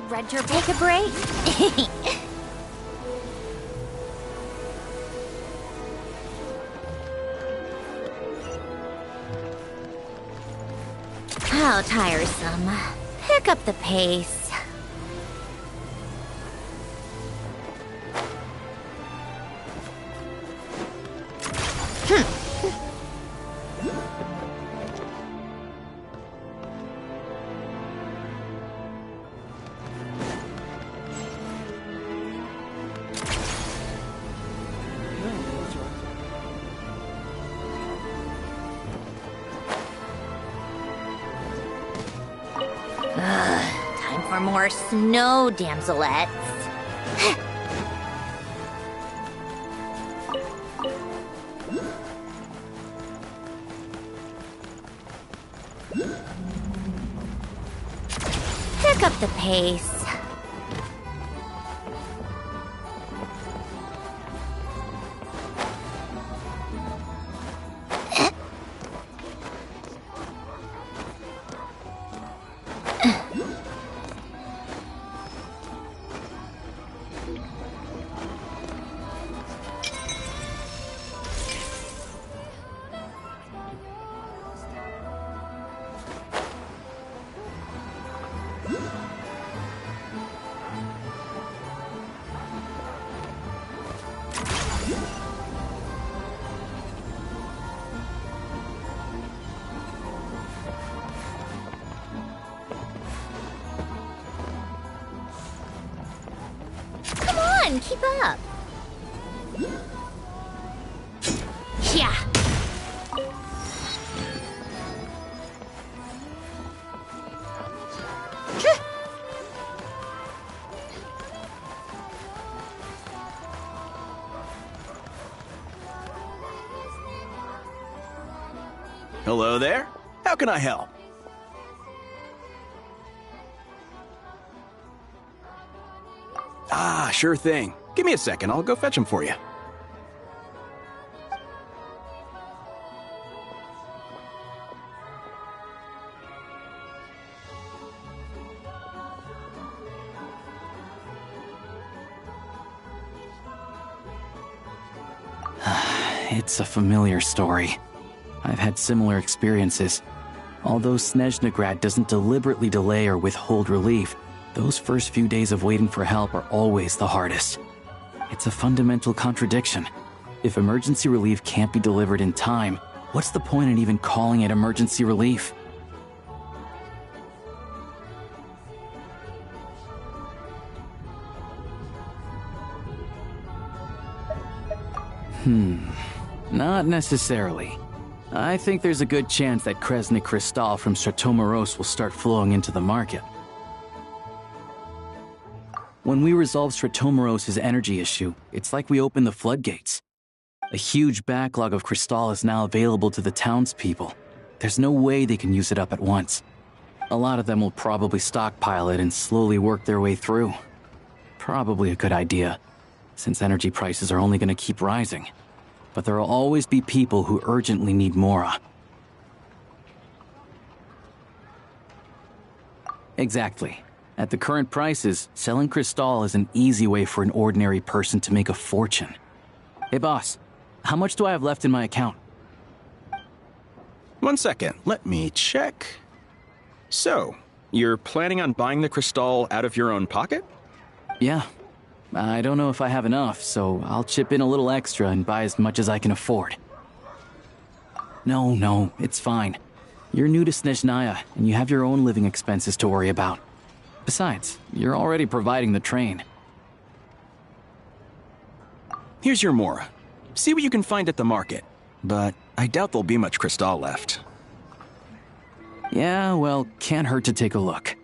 Read your take a break? How tiresome. Pick up the pace. Time for more snow damselettes. Pick up the pace. Keep up. Yeah. Hello there. How can I help? Ah, sure thing. Give me a second, I'll go fetch him for you. It's a familiar story. I've had similar experiences. Although Snezhnegrad doesn't deliberately delay or withhold relief, those first few days of waiting for help are always the hardest. It's a fundamental contradiction. If emergency relief can't be delivered in time, what's the point in even calling it emergency relief? Not necessarily. I think there's a good chance that Kresnik Krystal from Stratomoros will start flowing into the market. When we resolve Stratomoros' energy issue, it's like we open the floodgates. A huge backlog of crystal is now available to the townspeople. There's no way they can use it up at once. A lot of them will probably stockpile it and slowly work their way through. Probably a good idea, since energy prices are only going to keep rising. But there will always be people who urgently need Mora. Exactly. At the current prices, selling crystal is an easy way for an ordinary person to make a fortune. Hey boss, how much do I have left in my account? 1 second, let me check. So, you're planning on buying the crystal out of your own pocket? Yeah. I don't know if I have enough, so I'll chip in a little extra and buy as much as I can afford. No, it's fine. You're new to Snezhnaya, and you have your own living expenses to worry about. Besides, you're already providing the train. Here's your Mora. See what you can find at the market, but I doubt there'll be much crystal left. Yeah, well, can't hurt to take a look.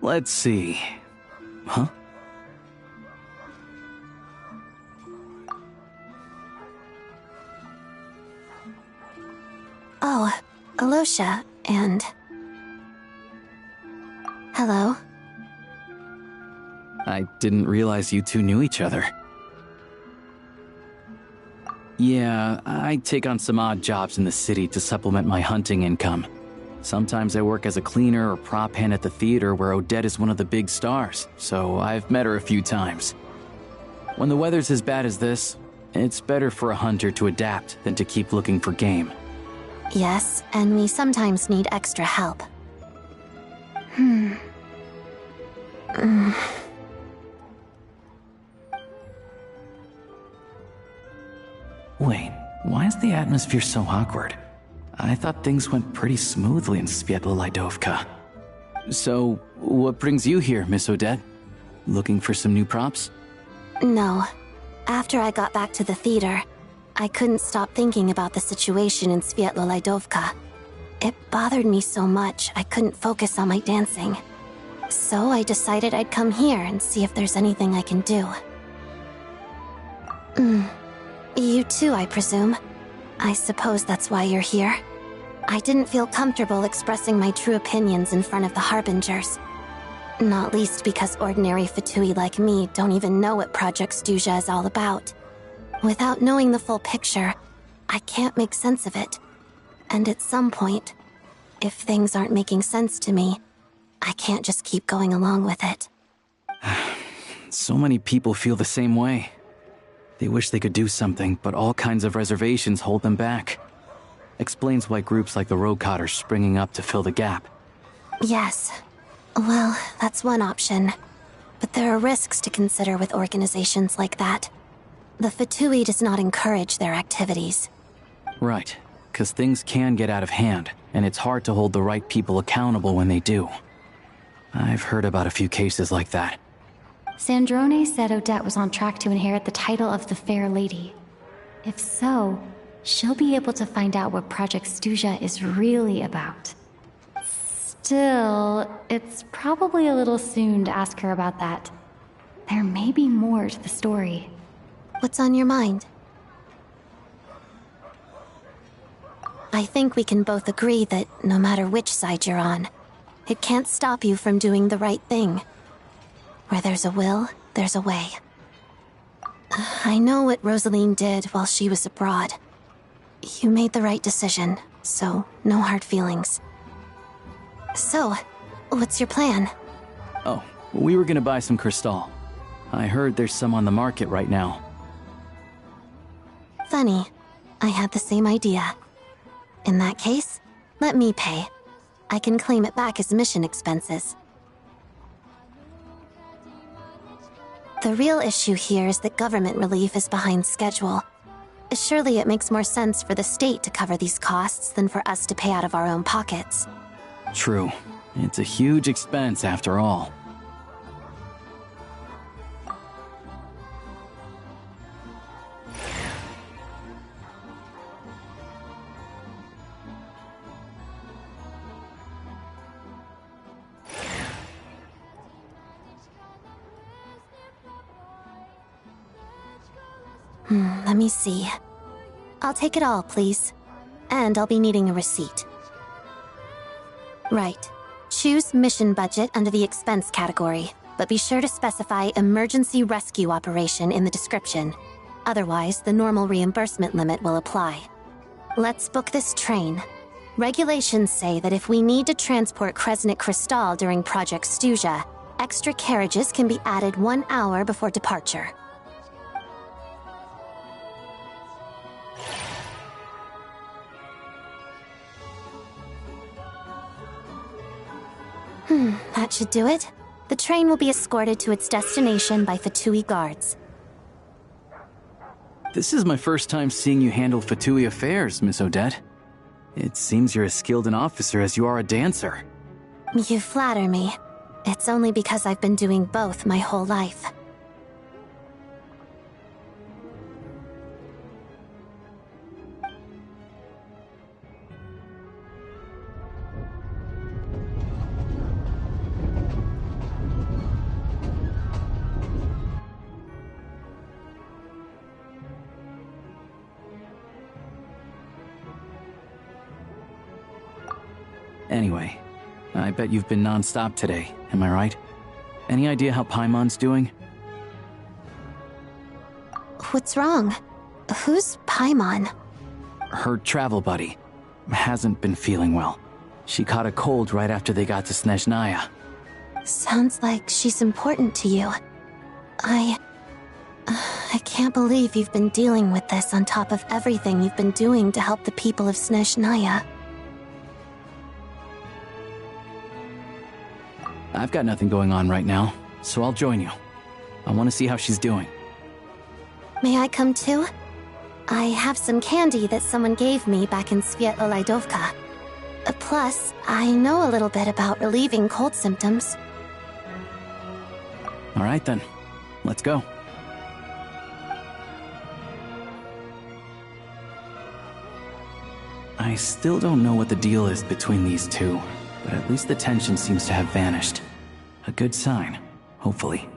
Let's see. Huh? Oh, Alosha, and... Hello? I didn't realize you two knew each other. Yeah, I take on some odd jobs in the city to supplement my hunting income. Sometimes I work as a cleaner or prop hand at the theater where Odette is one of the big stars, so I've met her a few times. When the weather's as bad as this, it's better for a hunter to adapt than to keep looking for game. Yes, and we sometimes need extra help. Wait, why is the atmosphere so awkward? I thought things went pretty smoothly in Sviatla Lydovka. So, what brings you here, Miss Odette? Looking for some new props? No. After I got back to the theater, I couldn't stop thinking about the situation in Sviatla Lydovka. It bothered me so much I couldn't focus on my dancing. So I decided I'd come here and see if there's anything I can do. You too, I presume. I suppose that's why you're here. I didn't feel comfortable expressing my true opinions in front of the Harbingers. Not least because ordinary Fatui like me don't even know what Project Stuja is all about. Without knowing the full picture, I can't make sense of it. And at some point, if things aren't making sense to me, I can't just keep going along with it. So many people feel the same way. They wish they could do something, but all kinds of reservations hold them back. Explains why groups like the Rokot are springing up to fill the gap. Yes. Well, that's one option. But there are risks to consider with organizations like that. The Fatui does not encourage their activities. Right, because things can get out of hand, and it's hard to hold the right people accountable when they do. I've heard about a few cases like that. Sandrone said Odette was on track to inherit the title of the Fair Lady. If so, she'll be able to find out what Project Stuja is really about. Still, it's probably a little soon to ask her about that. There may be more to the story. What's on your mind? I think we can both agree that no matter which side you're on, it can't stop you from doing the right thing. Where there's a will, there's a way. I know what Rosaline did while she was abroad. You made the right decision, so no hard feelings. So, what's your plan? Oh, we were gonna buy some Crystal. I heard there's some on the market right now. Funny. I had the same idea. In that case, let me pay. I can claim it back as mission expenses. The real issue here is that government relief is behind schedule. Surely it makes more sense for the state to cover these costs than for us to pay out of our own pockets. True. It's a huge expense after all. Let me see. I'll take it all, please. And I'll be needing a receipt. Right. Choose mission budget under the expense category, but be sure to specify emergency rescue operation in the description. Otherwise, the normal reimbursement limit will apply. Let's book this train. Regulations say that if we need to transport Kresnik Crystal during Project Stuja, extra carriages can be added 1 hour before departure. That should do it. The train will be escorted to its destination by Fatui guards. This is my first time seeing you handle Fatui affairs, Miss Odette. It seems you're as skilled an officer as you are a dancer. You flatter me. It's only because I've been doing both my whole life. Anyway, I bet you've been non-stop today, am I right? Any idea how Paimon's doing? What's wrong? Who's Paimon? Her travel buddy hasn't been feeling well. She caught a cold right after they got to Snezhnaya. Sounds like she's important to you. I can't believe you've been dealing with this on top of everything you've been doing to help the people of Snezhnaya. I've got nothing going on right now, so I'll join you. I want to see how she's doing. May I come too? I have some candy that someone gave me back in Svietlo-Lidovka. Plus, I know a little bit about relieving cold symptoms. All right then, let's go. I still don't know what the deal is between these two, but at least the tension seems to have vanished. A good sign, hopefully.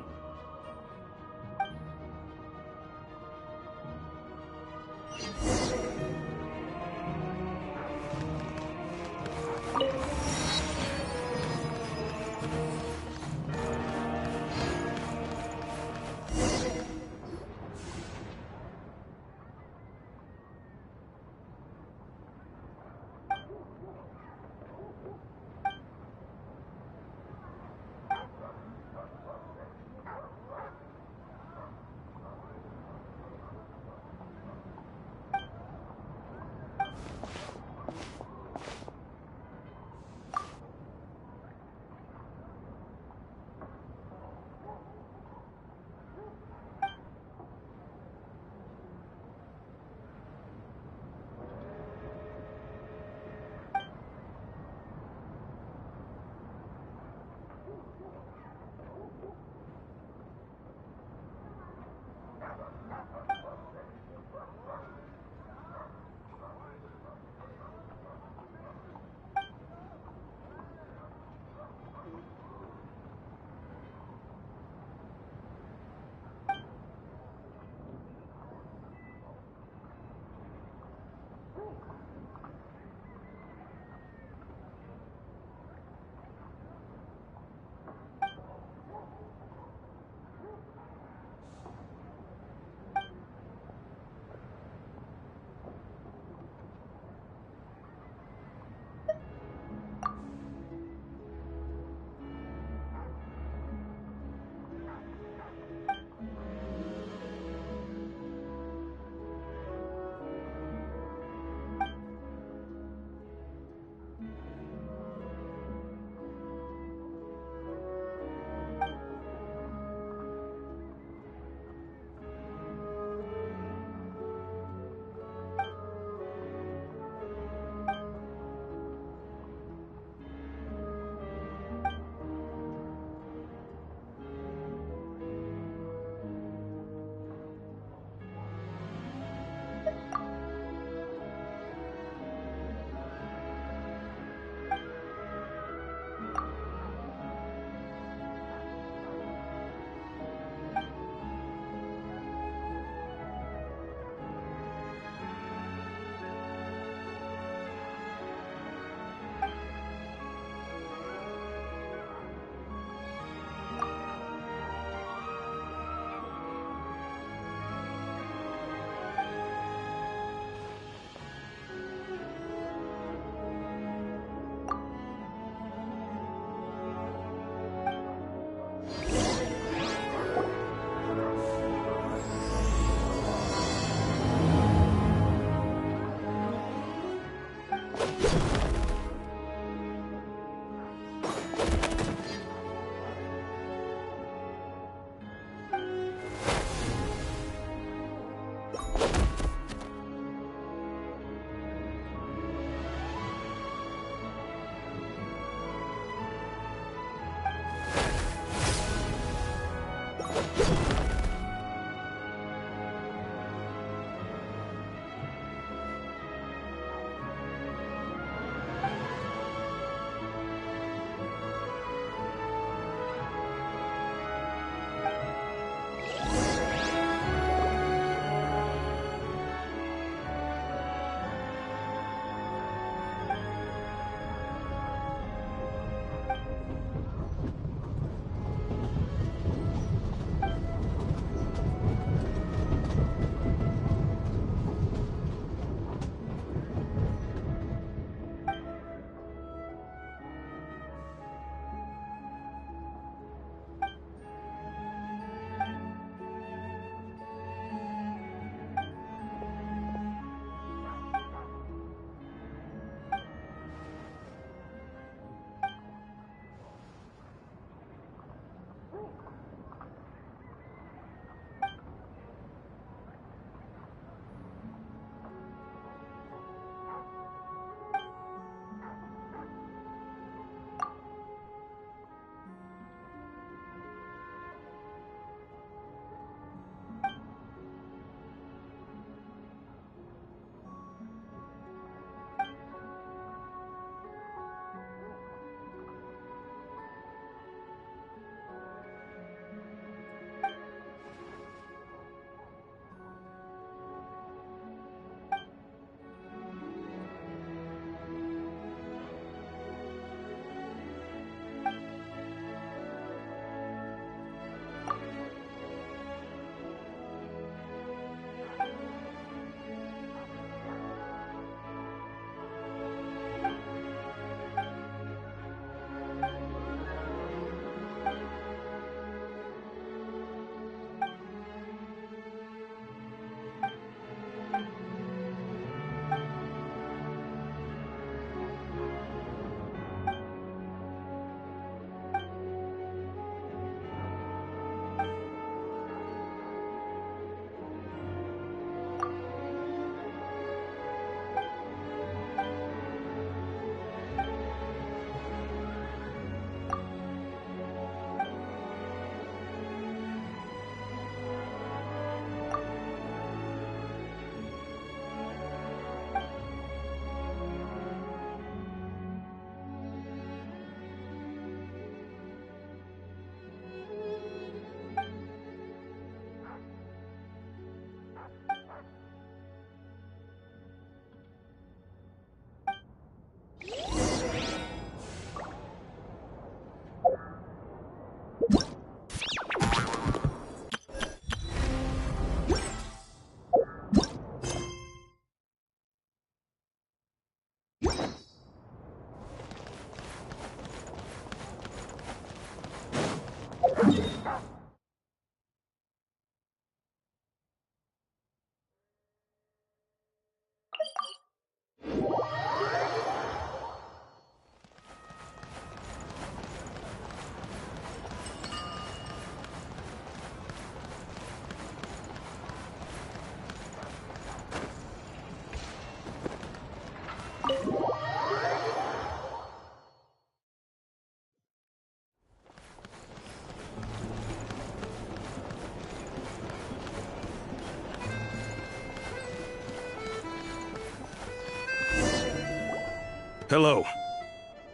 Hello.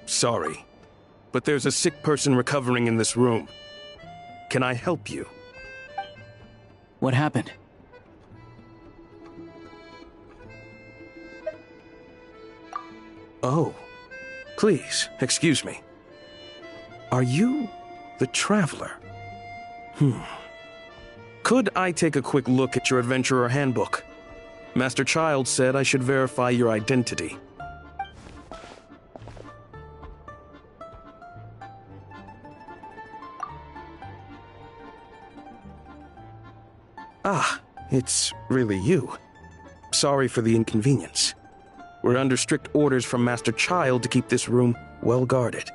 Sorry, but there's a sick person recovering in this room. Can I help you? What happened? Oh. Please, excuse me. Are you the Traveler? Could I take a quick look at your Adventurer Handbook? Master Child said I should verify your identity. Ah, it's really you. Sorry for the inconvenience. We're under strict orders from Master Child to keep this room well guarded.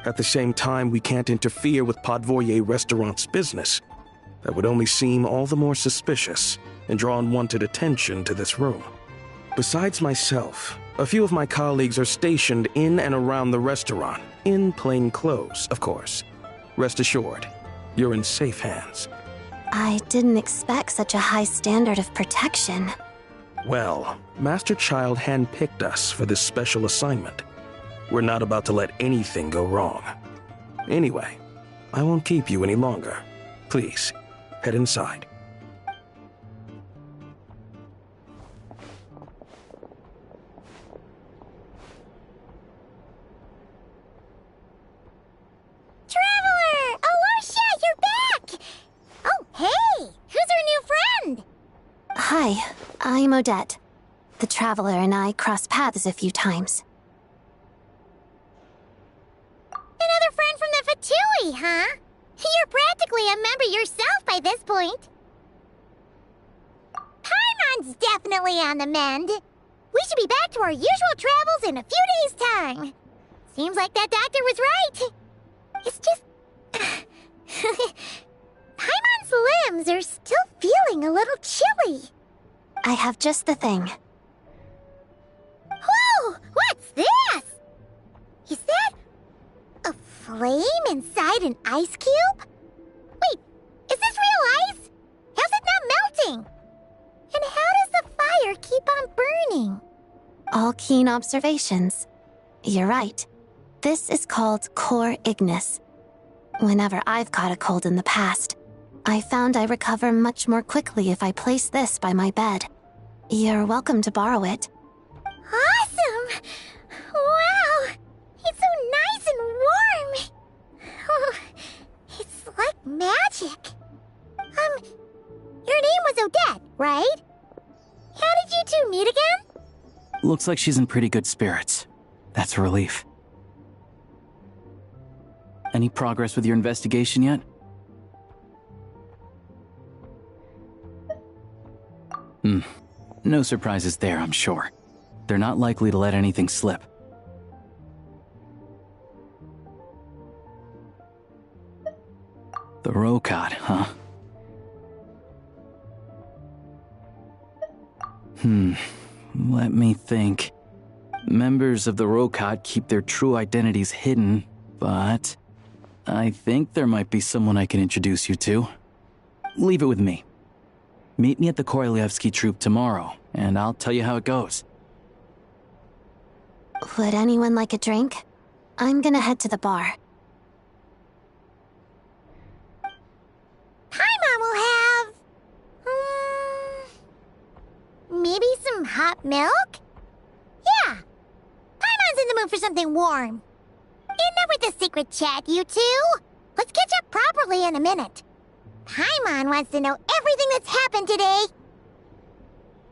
At the same time, we can't interfere with Podvoye Restaurant's business. That would only seem all the more suspicious and draw unwanted attention to this room. Besides myself, a few of my colleagues are stationed in and around the restaurant, in plain clothes, of course. Rest assured, you're in safe hands. I didn't expect such a high standard of protection. Well, Master Child handpicked us for this special assignment. We're not about to let anything go wrong. Anyway, I won't keep you any longer. Please, head inside. Traveler! Alicia, you're back! Oh, hey! Who's our new friend? Hi, I'm Odette. The Traveler and I crossed paths a few times. Another friend from the Fatui, huh? You're practically a member yourself by this point. Paimon's definitely on the mend. We should be back to our usual travels in a few days' time. Seems like that doctor was right. It's just... Paimon's limbs are still feeling a little chilly. I have just the thing. Whoa! What's this? Is that a flame inside an ice cube? Wait, is this real ice? How's it not melting? And how does the fire keep on burning? All keen observations. You're right. This is called core ignis. Whenever I've caught a cold in the past, I found I recover much more quickly if I place this by my bed. You're welcome to borrow it. Awesome! Wow! It's so nice and warm! Oh, it's like magic. Your name was Odette, right? How did you two meet again? Looks like she's in pretty good spirits. That's a relief. Any progress with your investigation yet? No surprises there, I'm sure. They're not likely to let anything slip. The Rokad, huh? Let me think. Members of the Rokad keep their true identities hidden, but I think there might be someone I can introduce you to. Leave it with me. Meet me at the Korolyevsky Troop tomorrow, and I'll tell you how it goes. Would anyone like a drink? I'm gonna head to the bar. Paimon will have... maybe some hot milk? Yeah. Paimon's in the mood for something warm. Enough with the secret chat, you two. Let's catch up properly in a minute. Paimon wants to know everything that's happened today.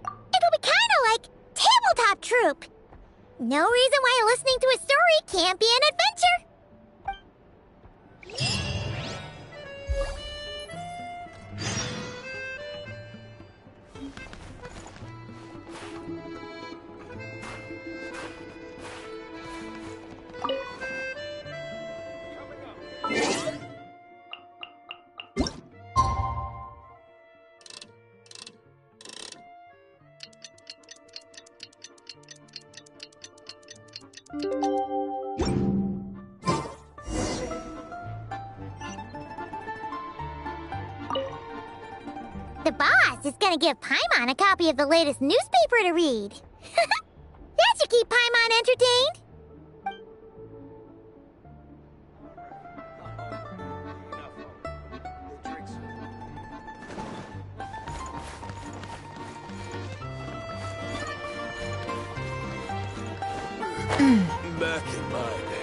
It'll be kinda like Tabletop Troop. No reason why listening to a story can't be an adventure. The boss is gonna give Paimon a copy of the latest newspaper to read. That should keep Paimon entertained. Back in my day.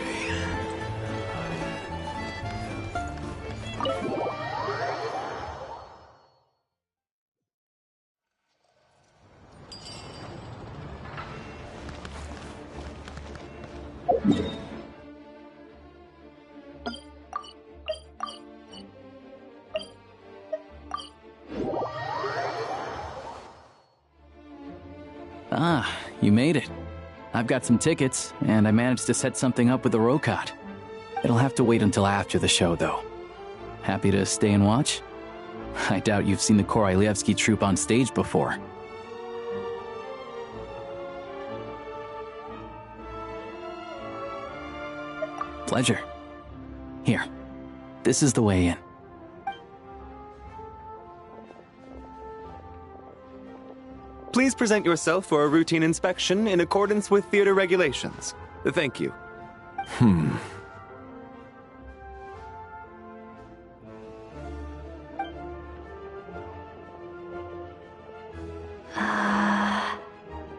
Ah, you made it. I've got some tickets, and I managed to set something up with the Rokot. It'll have to wait until after the show, though. Happy to stay and watch? I doubt you've seen the Korolyevsky troupe on stage before. Pleasure. Here, this is the way in. Please present yourself for a routine inspection in accordance with theater regulations. Thank you.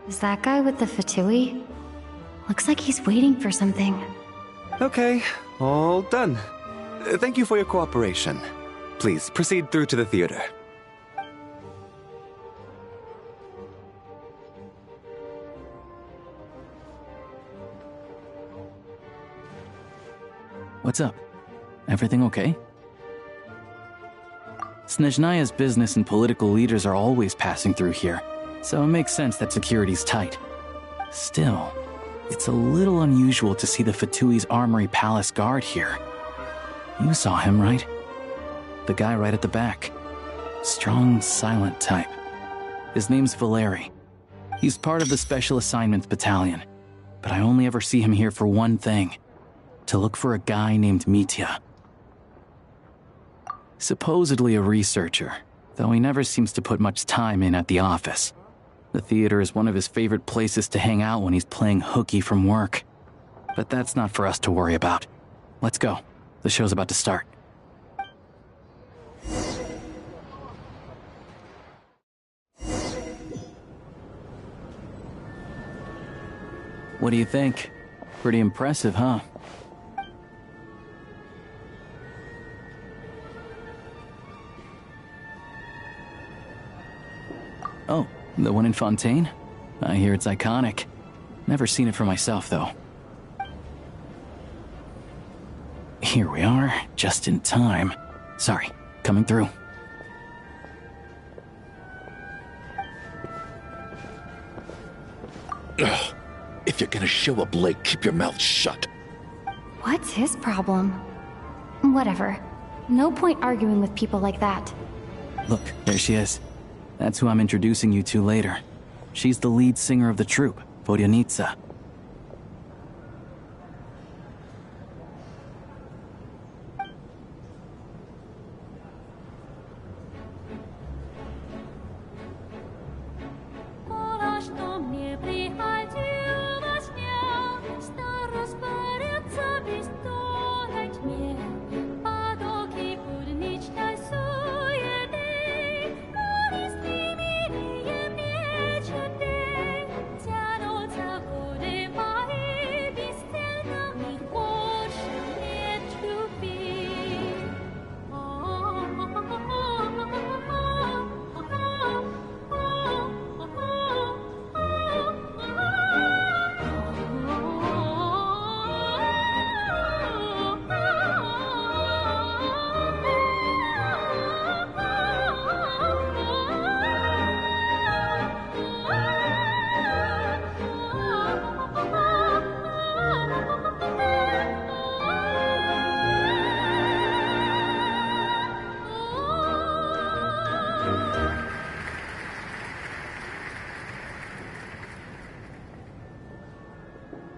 Is that guy with the fatui? Looks like he's waiting for something. Okay, all done. Thank you for your cooperation. Please proceed through to the theater. What's up? Everything okay? Snezhnaya's business and political leaders are always passing through here, so it makes sense that security's tight. Still, it's a little unusual to see the Fatui's Armory Palace guard here. You saw him, right? The guy right at the back. Strong, silent type. His name's Valeri. He's part of the Special Assignments Battalion, but I only ever see him here for one thing. To look for a guy named Mitya. Supposedly a researcher, though he never seems to put much time in at the office. The theater is one of his favorite places to hang out when he's playing hooky from work. But that's not for us to worry about. Let's go. The show's about to start. What do you think? Pretty impressive, huh? Oh, the one in Fontaine? I hear it's iconic. Never seen it for myself, though. Here we are, just in time. Sorry, coming through. Ugh. If you're gonna show up late, keep your mouth shut. What's his problem? Whatever. No point arguing with people like that. Look, there she is. That's who I'm introducing you to later. She's the lead singer of the troupe, Vodyanitsa.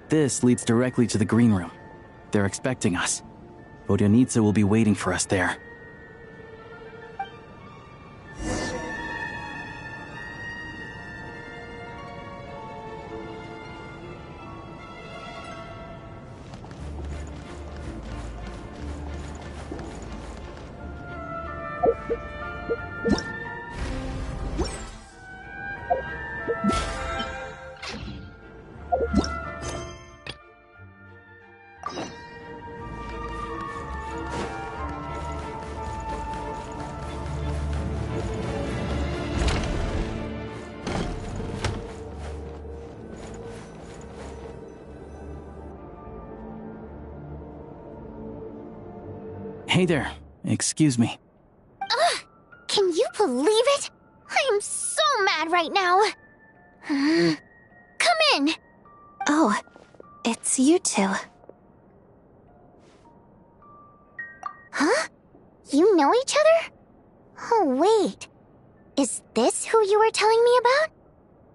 This leads directly to the green room. They're expecting us. Vodyanitsa will be waiting for us there. Hey there. Excuse me. Ugh! Can you believe it? I'm so mad right now. Come in. Oh, it's you two. Huh? You know each other? Oh, wait. Is this who you were telling me about?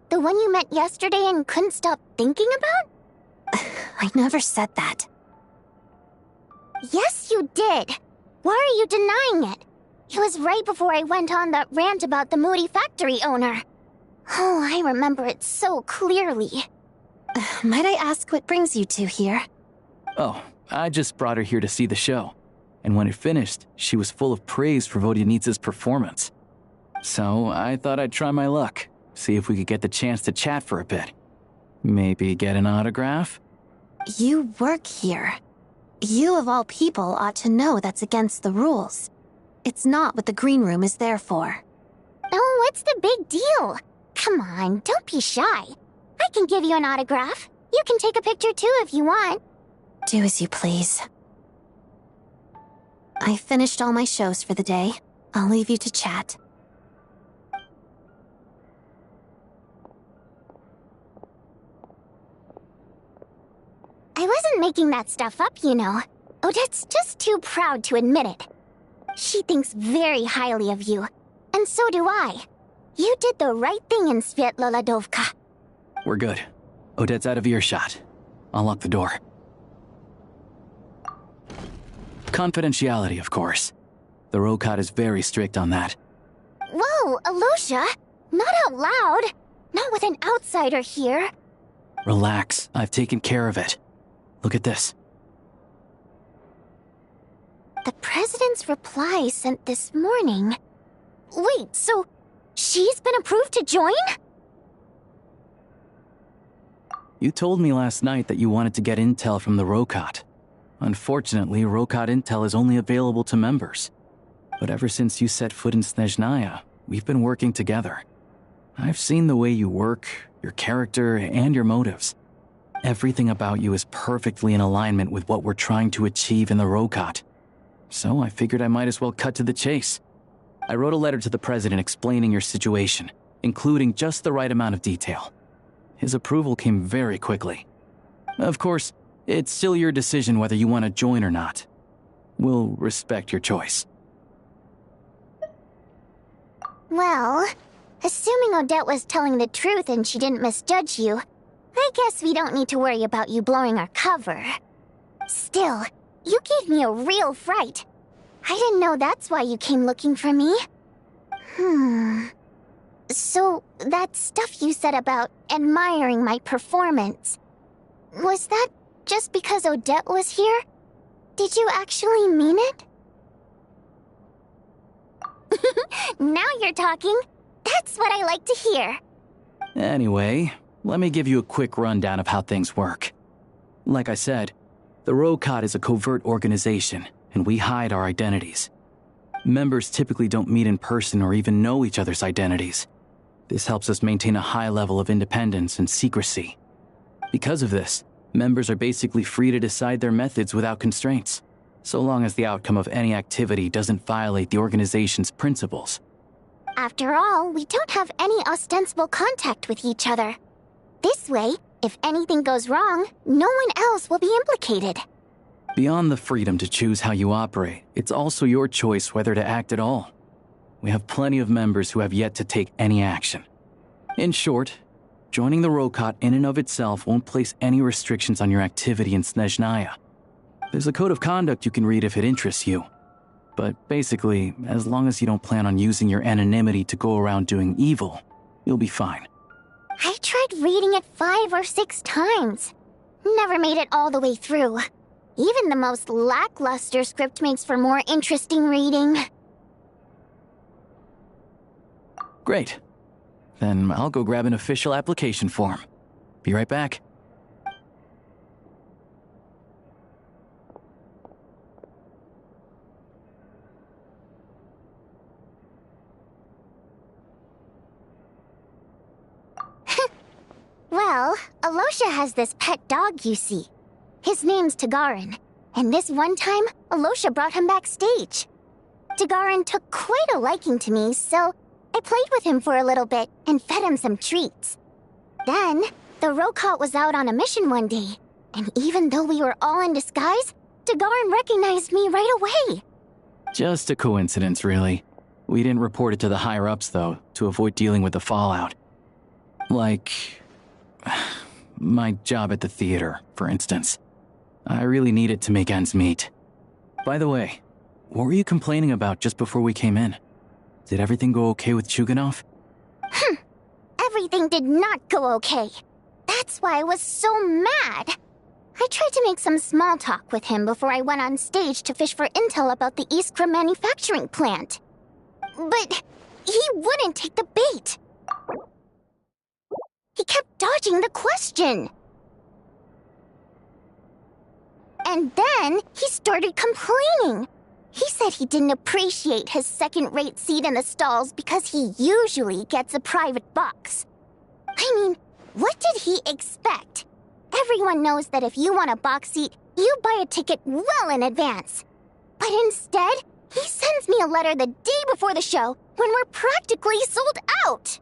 The one you met yesterday and couldn't stop thinking about? I never said that. Yes, you did. Why are you denying it? It was right before I went on that rant about the moody factory owner. Oh, I remember it so clearly. Might I ask what brings you two here? Oh, I just brought her here to see the show. And when it finished, she was full of praise for Vodyanitsa's performance. So I thought I'd try my luck, see if we could get the chance to chat for a bit. Maybe get an autograph? You work here. You of all people ought to know that's against the rules. It's not what the green room is there for. Oh, what's the big deal? Come on, don't be shy. I can give you an autograph. You can take a picture too if you want. Do as you please. I finished all my shows for the day. I'll leave you to chat. I wasn't making that stuff up, you know. Odette's just too proud to admit it. She thinks very highly of you, and so do I. You did the right thing in Svietloladovka. We're good. Odette's out of earshot. I'll lock the door. Confidentiality, of course. The Rokot is very strict on that. Whoa, Alosha! Not out loud! Not with an outsider here! Relax, I've taken care of it. Look at this. The president's reply sent this morning. Wait, so she's been approved to join? You told me last night that you wanted to get intel from the Rokot. Unfortunately, Rokot intel is only available to members. But ever since you set foot in Snezhnaya, we've been working together. I've seen the way you work, your character, and your motives. Everything about you is perfectly in alignment with what we're trying to achieve in the Rokot. So I figured I might as well cut to the chase. I wrote a letter to the president explaining your situation, including just the right amount of detail. His approval came very quickly. Of course, it's still your decision whether you want to join or not. We'll respect your choice. Well, assuming Odette was telling the truth and she didn't misjudge you, I guess we don't need to worry about you blowing our cover. Still, you gave me a real fright. I didn't know that's why you came looking for me. So, that stuff you said about admiring my performance, was that just because Odette was here? Did you actually mean it? Now you're talking. That's what I like to hear. Anyway, let me give you a quick rundown of how things work. Like I said, the Rokot is a covert organization, and we hide our identities. Members typically don't meet in person or even know each other's identities. This helps us maintain a high level of independence and secrecy. Because of this, members are basically free to decide their methods without constraints, so long as the outcome of any activity doesn't violate the organization's principles. After all, we don't have any ostensible contact with each other. This way, if anything goes wrong, no one else will be implicated. Beyond the freedom to choose how you operate, it's also your choice whether to act at all. We have plenty of members who have yet to take any action. In short, joining the Rokot in and of itself won't place any restrictions on your activity in Snezhnaya. There's a code of conduct you can read if it interests you. But basically, as long as you don't plan on using your anonymity to go around doing evil, you'll be fine. I tried reading it 5 or 6 times. Never made it all the way through. Even the most lackluster script makes for more interesting reading. Great. Then I'll go grab an official application form. Be right back. Well, Alosha has this pet dog, you see. His name's Tagarin, And this one time, Alosha brought him backstage. Dagaran took quite a liking to me, so I played with him for a little bit and fed him some treats. Then, the Rokot was out on a mission one day, and even though we were all in disguise, Dagaran recognized me right away. Just a coincidence, really. We didn't report it to the higher-ups, though, to avoid dealing with the fallout. Like, my job at the theater, for instance. I really needed to make ends meet. By the way, what were you complaining about just before we came in? Did everything go okay with Chuganov? Everything did not go okay. That's why I was so mad. I tried to make some small talk with him before I went on stage to fish for intel about the Iskra manufacturing plant. But he wouldn't take the bait. He kept dodging the question. And then he started complaining. He said he didn't appreciate his second-rate seat in the stalls because he usually gets a private box. I mean, what did he expect? Everyone knows that if you want a box seat, you buy a ticket well in advance. But instead, he sends me a letter the day before the show when we're practically sold out.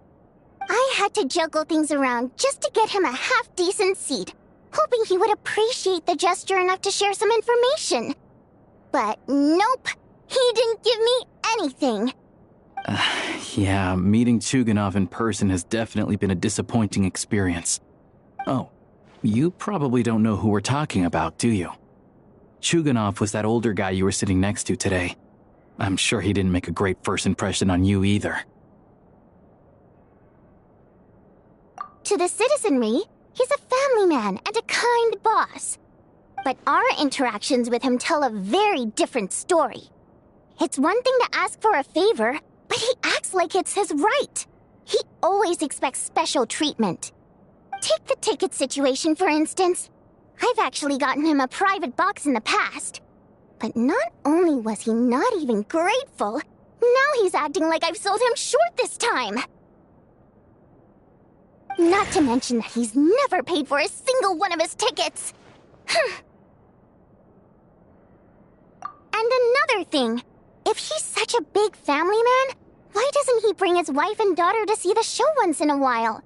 I had to juggle things around just to get him a half-decent seat, hoping he would appreciate the gesture enough to share some information. But nope, he didn't give me anything. Yeah, meeting Chuganov in person has definitely been a disappointing experience. Oh, you probably don't know who we're talking about, do you? Chuganov was that older guy you were sitting next to today. I'm sure he didn't make a great first impression on you either. To the citizenry, he's a family man and a kind boss. But our interactions with him tell a very different story. It's one thing to ask for a favor, but he acts like it's his right. He always expects special treatment. Take the ticket situation, for instance. I've actually gotten him a private box in the past. But not only was he not even grateful, now he's acting like I've sold him short this time. Not to mention that he's never paid for a single one of his tickets. And another thing, if he's such a big family man, why doesn't he bring his wife and daughter to see the show once in a while?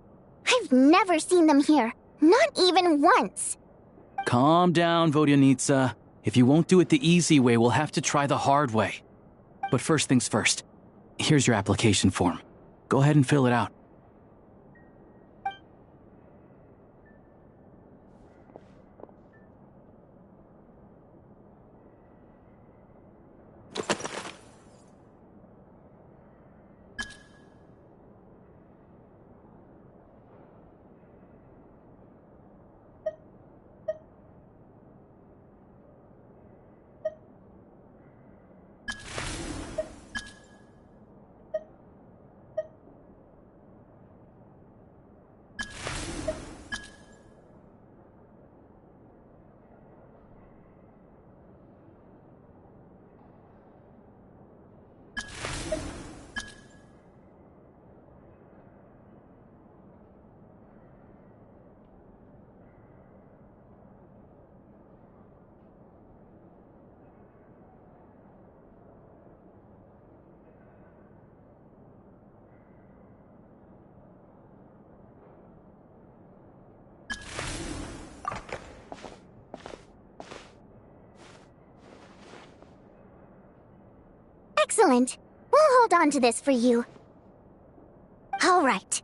I've never seen them here, not even once. Calm down, Vodyanitsa. If you won't do it the easy way, we'll have to try the hard way. But first things first, here's your application form. Go ahead and fill it out. Excellent. We'll hold on to this for you. All right.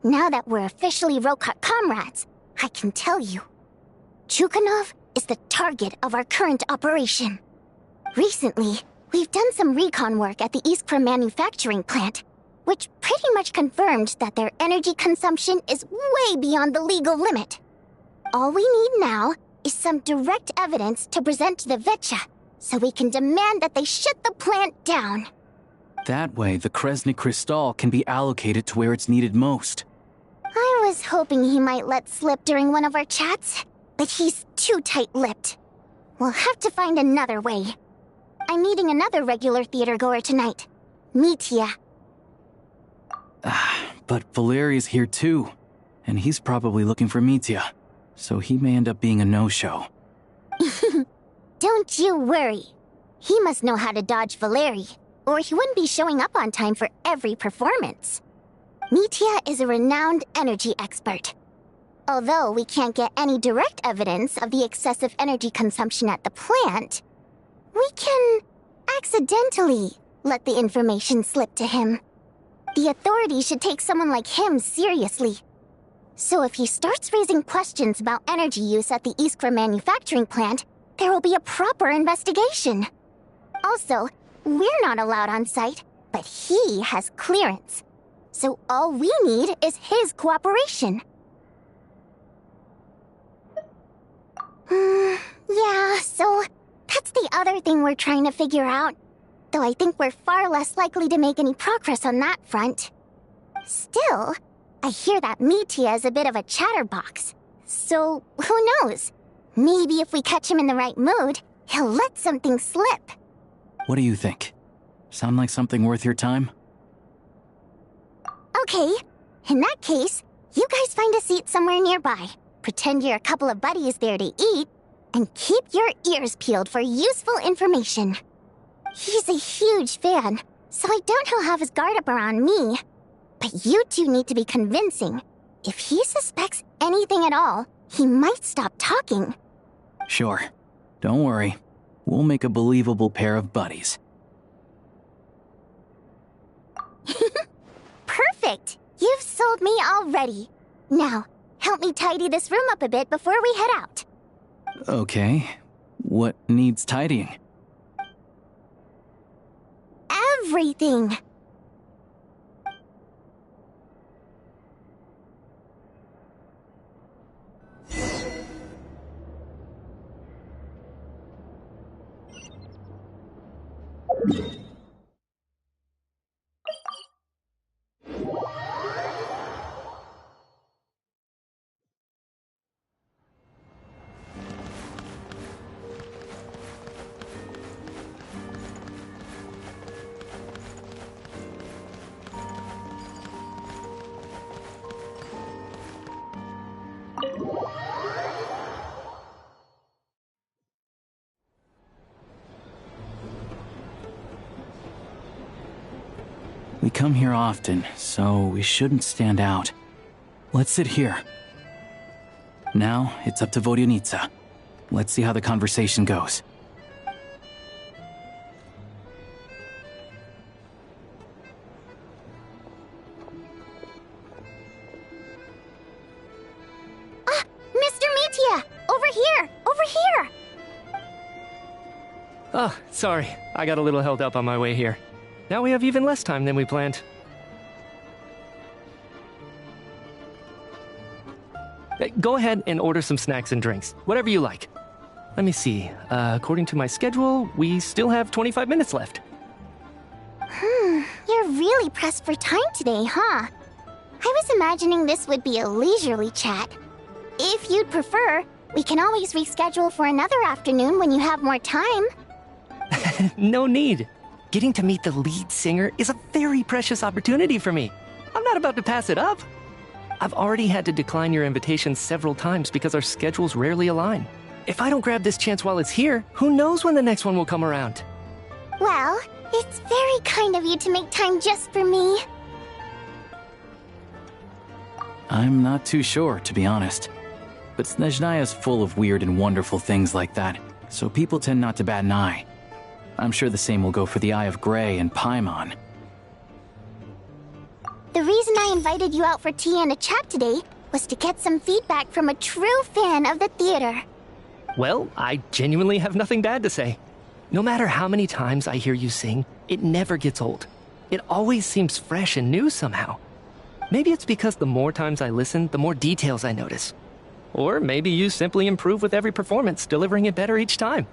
Now that we're officially Rokot comrades, I can tell you. Chuganov is the target of our current operation. Recently, we've done some recon work at the Iskra manufacturing plant, which pretty much confirmed that their energy consumption is way beyond the legal limit. All we need now is some direct evidence to present to the Vetcha, so we can demand that they shut the plant down. That way, the Kresny Crystal can be allocated to where it's needed most. I was hoping he might let slip during one of our chats, but he's too tight-lipped. We'll have to find another way. I'm meeting another regular theater-goer tonight, Mitya. But Valeria's here too, and he's probably looking for Mitya, so he may end up being a no-show. Don't you worry. He must know how to dodge Valeri, or he wouldn't be showing up on time for every performance. Mitya is a renowned energy expert. Although we can't get any direct evidence of the excessive energy consumption at the plant, we can accidentally let the information slip to him. The authorities should take someone like him seriously. So if he starts raising questions about energy use at the Iskra manufacturing plant, there will be a proper investigation. Also, we're not allowed on site, but he has clearance. So all we need is his cooperation. Yeah, so that's the other thing we're trying to figure out. Though I think we're far less likely to make any progress on that front. Still, I hear that Mitya is a bit of a chatterbox. So, who knows? Maybe if we catch him in the right mood, he'll let something slip. What do you think? Sound like something worth your time? Okay, in that case, you guys find a seat somewhere nearby. Pretend you're a couple of buddies there to eat, and keep your ears peeled for useful information. He's a huge fan, so I doubt he'll have his guard up around me. But you two need to be convincing. If he suspects anything at all, he might stop talking. Sure. Don't worry. We'll make a believable pair of buddies. Perfect! You've sold me already. Now, help me tidy this room up a bit before we head out. Okay. What needs tidying? Everything! We come here often, so we shouldn't stand out. Let's sit here. Now, it's up to Vodyanitsa. Let's see how the conversation goes. Mr. Mitya! Over here! Over here! Oh, sorry. I got a little held up on my way here. Now we have even less time than we planned. Go ahead and order some snacks and drinks, whatever you like. Let me see. According to my schedule, we still have 25 minutes left. You're really pressed for time today, huh? I was imagining this would be a leisurely chat. If you'd prefer, we can always reschedule for another afternoon when you have more time. No need. Getting to meet the lead singer is a very precious opportunity for me. I'm not about to pass it up. I've already had to decline your invitation several times because our schedules rarely align. If I don't grab this chance while it's here, who knows when the next one will come around? Well, it's very kind of you to make time just for me. I'm not too sure, to be honest. But Snezhnaya's full of weird and wonderful things like that, so people tend not to bat an eye. I'm sure the same will go for the Eye of Grey and Paimon. The reason I invited you out for tea and a chat today was to get some feedback from a true fan of the theater. Well, I genuinely have nothing bad to say. No matter how many times I hear you sing, it never gets old. It always seems fresh and new somehow. Maybe it's because the more times I listen, the more details I notice. Or maybe you simply improve with every performance, delivering it better each time.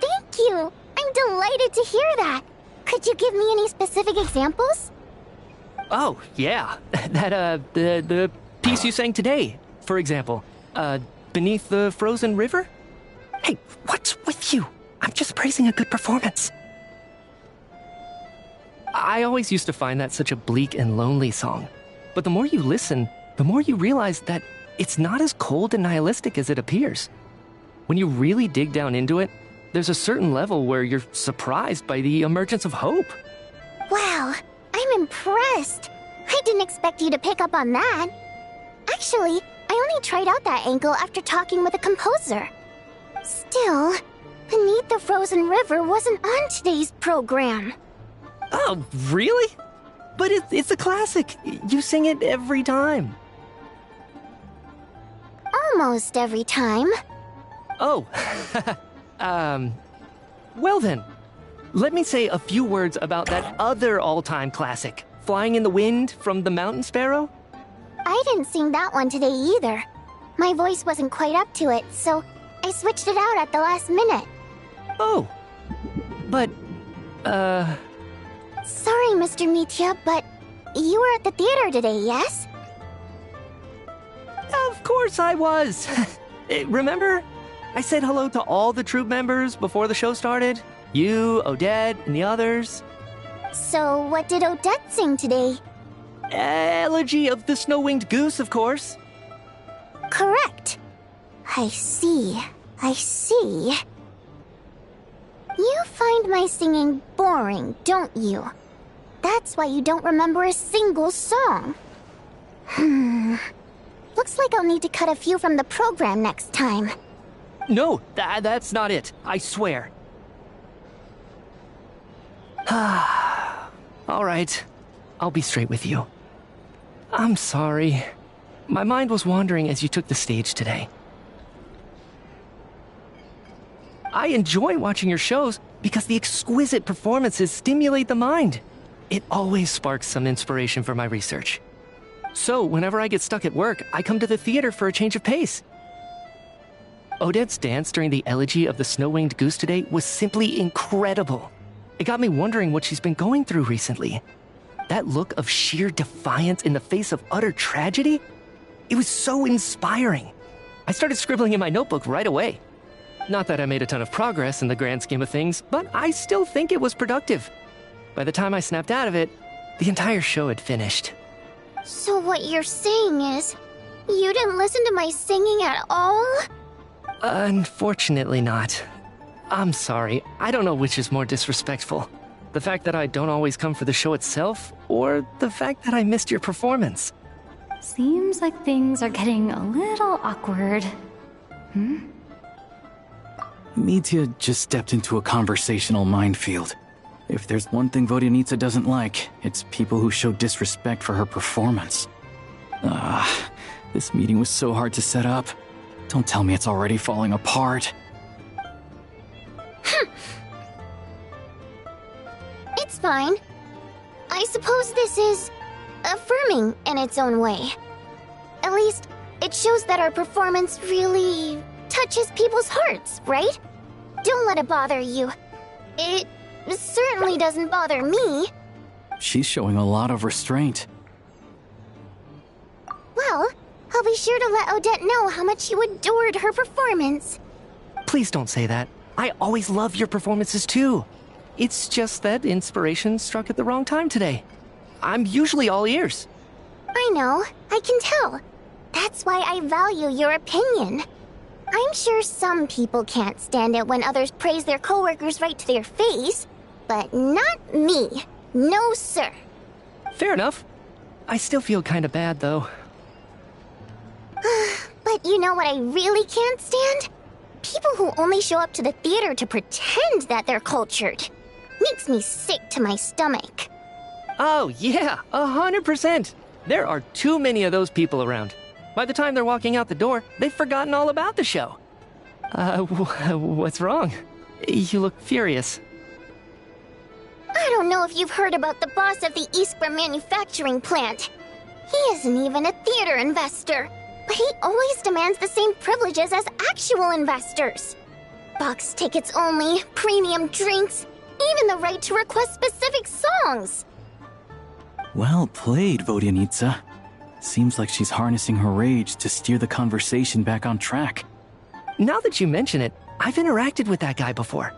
Thank you! I'm delighted to hear that! Could you give me any specific examples? Oh, yeah. The piece you sang today, for example. Beneath the Frozen River? Hey, what's with you? I'm just praising a good performance. I always used to find that such a bleak and lonely song. But the more you listen, the more you realize that it's not as cold and nihilistic as it appears. When you really dig down into it, there's a certain level where you're surprised by the emergence of hope. Wow, I'm impressed. I didn't expect you to pick up on that. Actually, I only tried out that angle after talking with a composer. Still, Beneath the Frozen River wasn't on today's program. Oh, really? But it's a classic. You sing it every time. Almost every time. Oh, well then, let me say a few words about that other all-time classic, Flying in the Wind from the Mountain Sparrow. I didn't sing that one today either. My voice wasn't quite up to it, so I switched it out at the last minute. Oh, but, Sorry, Mr. Mitya, but you were at the theater today, yes? Of course I was. Remember? I said hello to all the troupe members before the show started. You, Odette, and the others. So what did Odette sing today? Elegy of the Snow-Winged Goose, of course. Correct. I see. You find my singing boring, don't you? That's why you don't remember a single song. Looks like I'll need to cut a few from the program next time. No, that's not it. I swear. All right. I'll be straight with you. I'm sorry. My mind was wandering as you took the stage today. I enjoy watching your shows because the exquisite performances stimulate the mind. It always sparks some inspiration for my research. So, whenever I get stuck at work, I come to the theater for a change of pace. Odette's dance during the Elegy of the Snow-Winged Goose today was simply incredible. It got me wondering what she's been going through recently. That look of sheer defiance in the face of utter tragedy? It was so inspiring. I started scribbling in my notebook right away. Not that I made a ton of progress in the grand scheme of things, but I still think it was productive. By the time I snapped out of it, the entire show had finished. So what you're saying is, you didn't listen to my singing at all? Unfortunately not. I'm sorry, I don't know which is more disrespectful. The fact that I don't always come for the show itself, or the fact that I missed your performance. Seems like things are getting a little awkward. Mitya just stepped into a conversational minefield. If there's one thing Vodyanitsa doesn't like, it's people who show disrespect for her performance. This meeting was so hard to set up. Don't tell me it's already falling apart. It's fine. I suppose this is affirming in its own way. At least, it shows that our performance really touches people's hearts, right? Don't let it bother you. It certainly doesn't bother me. She's showing a lot of restraint. Well, I'll be sure to let Odette know how much you adored her performance. Please don't say that. I always love your performances too. It's just that inspiration struck at the wrong time today. I'm usually all ears. I know, I can tell. That's why I value your opinion. I'm sure some people can't stand it when others praise their coworkers right to their face, but not me. No, sir. Fair enough. I still feel kinda bad, though. But you know what I really can't stand? People who only show up to the theater to pretend that they're cultured. Makes me sick to my stomach. Oh, yeah, 100%. There are too many of those people around. By the time they're walking out the door, they've forgotten all about the show. What's wrong? You look furious. I don't know if you've heard about the boss of the Iskra manufacturing plant. He isn't even a theater investor, but he always demands the same privileges as actual investors. Box tickets only, premium drinks, even the right to request specific songs. Well played, Vodyanitsa. Seems like she's harnessing her rage to steer the conversation back on track. Now that you mention it, I've interacted with that guy before.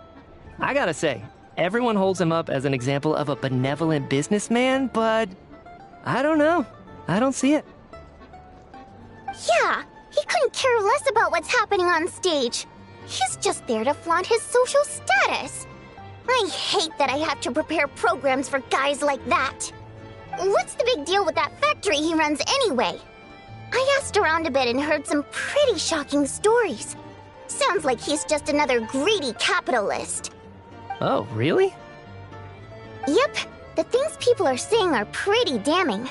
I gotta say, everyone holds him up as an example of a benevolent businessman, but I don't know. I don't see it. Yeah, he couldn't care less about what's happening on stage. He's just there to flaunt his social status. I hate that I have to prepare programs for guys like that. What's the big deal with that factory he runs anyway? I asked around a bit and heard some pretty shocking stories. Sounds like he's just another greedy capitalist. Oh, really? Yep, the things people are saying are pretty damning.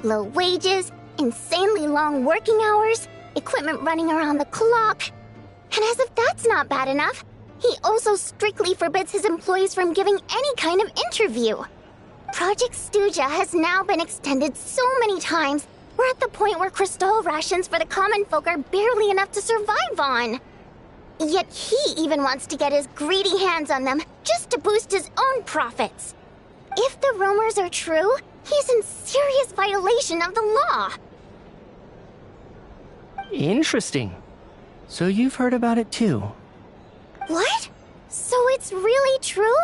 Low wages, insanely long working hours, equipment running around the clock. And as if that's not bad enough, he also strictly forbids his employees from giving any kind of interview. Project Stuja has now been extended so many times, we're at the point where crystal rations for the common folk are barely enough to survive on. Yet he even wants to get his greedy hands on them just to boost his own profits. If the rumors are true, he's in serious violation of the law. Interesting. So you've heard about it too? What? So it's really true?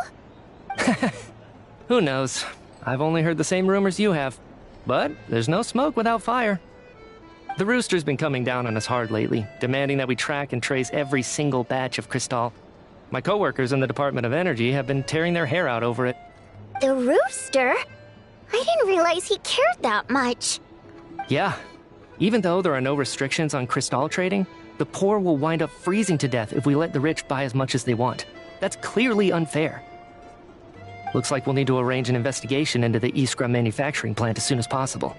Who knows? I've only heard the same rumors you have. But there's no smoke without fire. The Rooster's been coming down on us hard lately, demanding that we track and trace every single batch of Crystal. My coworkers in the Department of Energy have been tearing their hair out over it. The Rooster? I didn't realize he cared that much. Yeah. Even though there are no restrictions on Crystal trading, the poor will wind up freezing to death if we let the rich buy as much as they want. That's clearly unfair. Looks like we'll need to arrange an investigation into the Iskra manufacturing plant as soon as possible.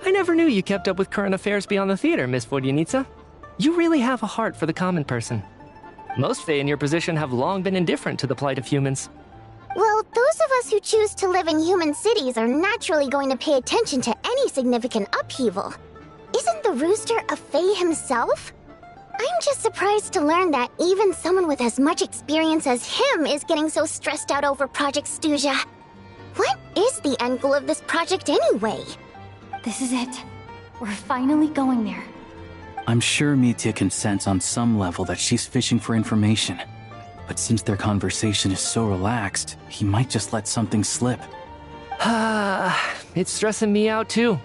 I never knew you kept up with current affairs beyond the theater, Miss Vodyanica. You really have a heart for the common person. Most Fae in your position have long been indifferent to the plight of humans. Well, those of us who choose to live in human cities are naturally going to pay attention to any significant upheaval. Isn't the Rooster a Fae himself? I'm just surprised to learn that even someone with as much experience as him is getting so stressed out over Project Stuja. What is the end goal of this project anyway? This is it. We're finally going there. I'm sure Mitya can sense on some level that she's fishing for information. But since their conversation is so relaxed, he might just let something slip. It's stressing me out too.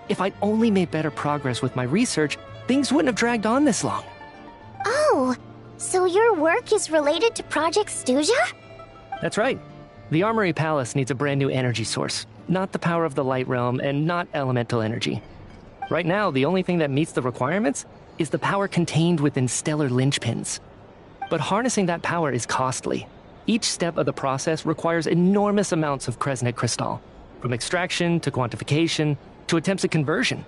If I'd only made better progress with my research, things wouldn't have dragged on this long. Oh, so your work is related to Project Stuja? That's right. The Armory Palace needs a brand new energy source. Not the power of the Light Realm and not elemental energy. Right now, the only thing that meets the requirements is the power contained within stellar linchpins. But harnessing that power is costly. Each step of the process requires enormous amounts of Kresnik crystal, from extraction to quantification to attempts at conversion.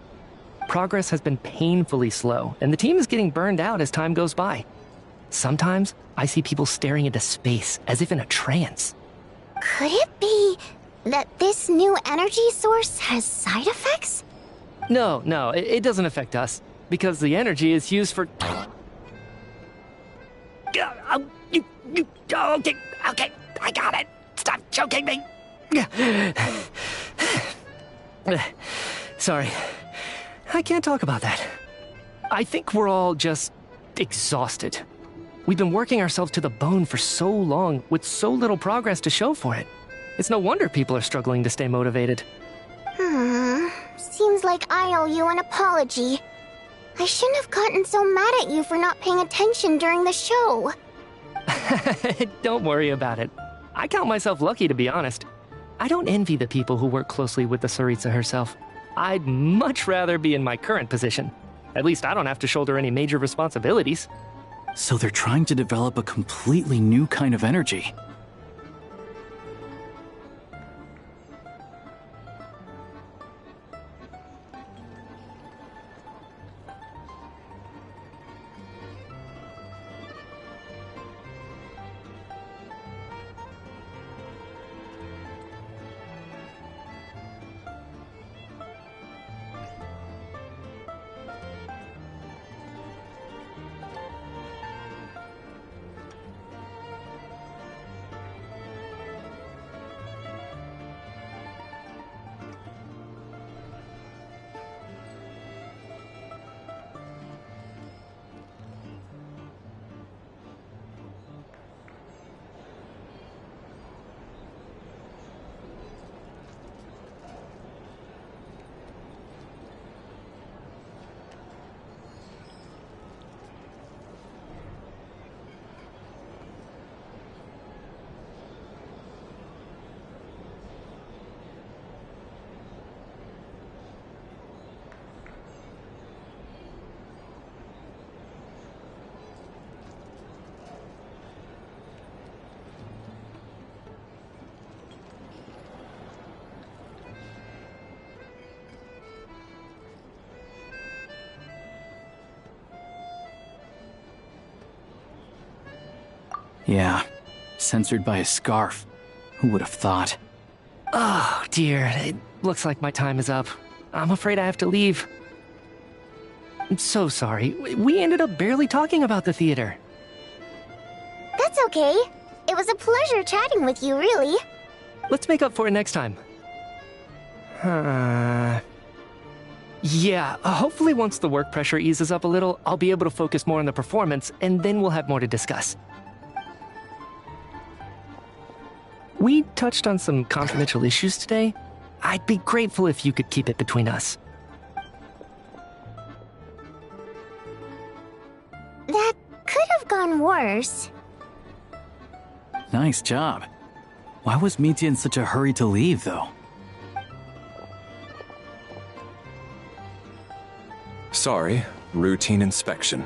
Progress has been painfully slow, and the team is getting burned out as time goes by. Sometimes, I see people staring into space as if in a trance. Could it be that this new energy source has side effects? No, it doesn't affect us, because the energy is used for... Okay, I got it. Stop choking me. Sorry, I can't talk about that. I think we're all just exhausted. We've been working ourselves to the bone for so long with so little progress to show for it. It's no wonder people are struggling to stay motivated. Seems like I owe you an apology. I shouldn't have gotten so mad at you for not paying attention during the show. Don't worry about it. I count myself lucky, to be honest. I don't envy the people who work closely with the Tsaritsa herself. I'd much rather be in my current position. At least I don't have to shoulder any major responsibilities. So they're trying to develop a completely new kind of energy. Yeah, censored by a scarf. Who would have thought? Oh, dear. It looks like my time is up. I'm afraid I have to leave. I'm so sorry. We ended up barely talking about the theater. That's okay. It was a pleasure chatting with you, really. Let's make up for it next time. Yeah, hopefully once the work pressure eases up a little, I'll be able to focus more on the performance, and then we'll have more to discuss. We touched on some confidential issues today. I'd be grateful if you could keep it between us. That could have gone worse. Nice job. Why was Mitya in such a hurry to leave, though? Sorry, routine inspection.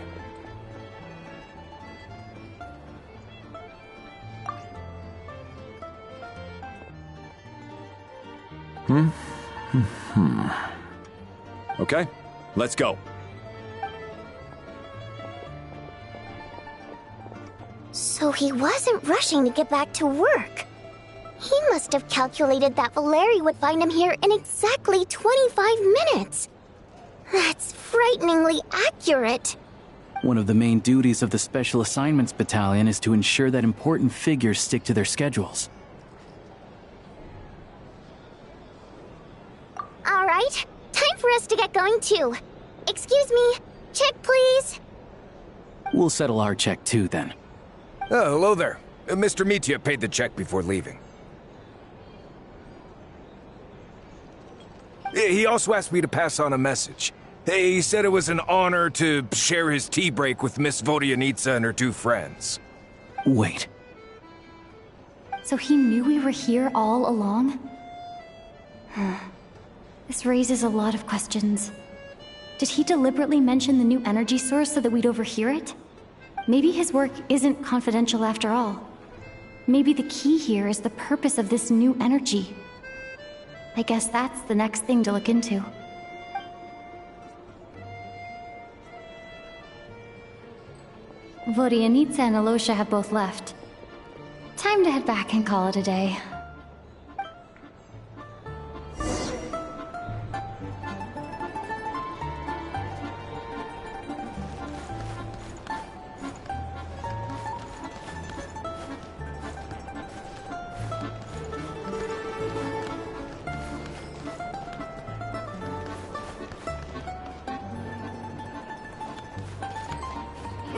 Okay, let's go. So he wasn't rushing to get back to work. He must have calculated that Valeri would find him here in exactly 25 minutes. That's frighteningly accurate. One of the main duties of the Special Assignments Battalion is to ensure that important figures stick to their schedules. All right, time for us to get going too. Excuse me, check please. We'll settle our check too, then. Oh, hello there. Mr. Mitya paid the check before leaving. He also asked me to pass on a message. He said it was an honor to share his tea break with Miss Vodyanitsa and her two friends. Wait. So he knew we were here all along? This raises a lot of questions. Did he deliberately mention the new energy source so that we'd overhear it? Maybe his work isn't confidential after all. Maybe the key here is the purpose of this new energy. I guess that's the next thing to look into. Vodyanitsa and Alosha have both left. Time to head back and call it a day.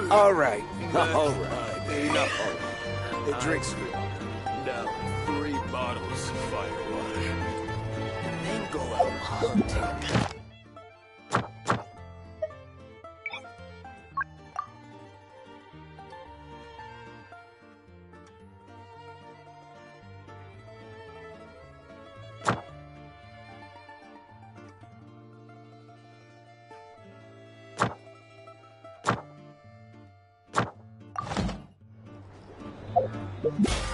All right. Enough. The drinks. Now, 3 bottles of firewater. Then go out hunting. You